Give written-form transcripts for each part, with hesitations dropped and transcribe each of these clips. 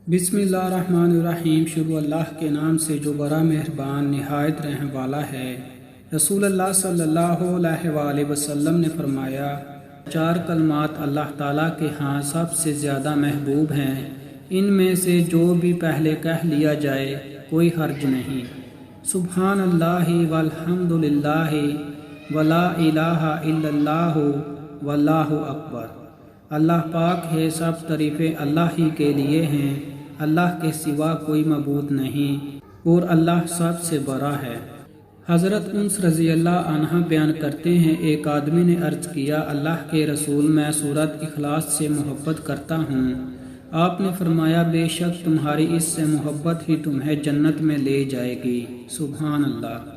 بسم اللہ الرحمن الرحیم۔ شروع اللہ کے نام سے جو بڑا مہربان نہایت رحم والا ہے۔ رسول اللہ صلی اللہ علیہ وآلہ وسلم نے فرمایا، 4 کلمات اللہ تعالیٰ کے ہاں سب سے زیادہ محبوب ہیں، ان میں سے جو بھی پہلے کہہ لیا جائے کوئی حرج نہیں۔ سبحان اللہ والحمد للہ ولا الہ الا اللہ واللہ اکبر۔ اللہ پاک ہے، سب تعریفیں اللہ ہی کے لیے ہیں، اللہ کے سوا کوئی معبود نہیں، اور اللہ سب سے بڑا ہے۔ حضرت انس رضی اللہ عنہ بیان کرتے ہیں، ایک آدمی نے عرض کیا، اللہ کے رسول، میں سورۃ اخلاص سے محبت کرتا ہوں۔ آپ نے فرمایا، بے شک تمہاری اس سے محبت ہی تمہیں جنت میں لے جائے گی۔ سبحان اللہ۔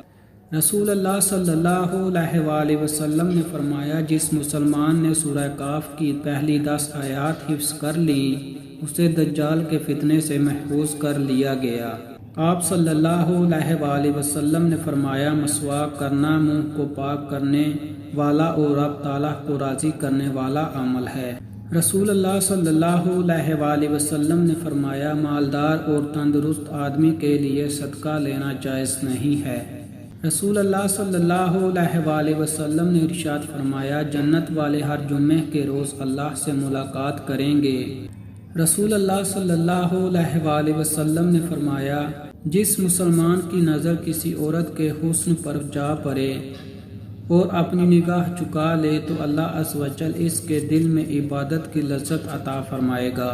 رسول اللہ صلی اللہ علیہ وآلہ وسلم نے فرمایا، جس مسلمان نے سورہ کاف کی پہلی 10 آیات حفظ کر لی، اسے دجال کے فتنے سے محفوظ کر لیا گیا۔ آپ صلی اللہ علیہ وآلہ وسلم نے فرمایا، مسواک کرنا منہ کو پاک کرنے والا اور رب تعالیٰ کو راضی کرنے والا عمل ہے۔ رسول اللہ صلی اللہ علیہ وآلہ وسلم نے فرمایا، مالدار اور تندرست آدمی کے لیے صدقہ لینا جائز نہیں ہے۔ رسول اللہ صلی اللہ علیہ وآلہ وسلم نے ارشاد فرمایا، جنت والے ہر جمعے کے روز اللہ سے ملاقات کریں گے۔ رسول اللہ صلی اللہ علیہ وآلہ وسلم نے فرمایا، جس مسلمان کی نظر کسی عورت کے حسن پر جا پڑے اور اپنی نگاہ چکا لے تو اللہ عز و جل اس کے دل میں عبادت کی لذت عطا فرمائے گا۔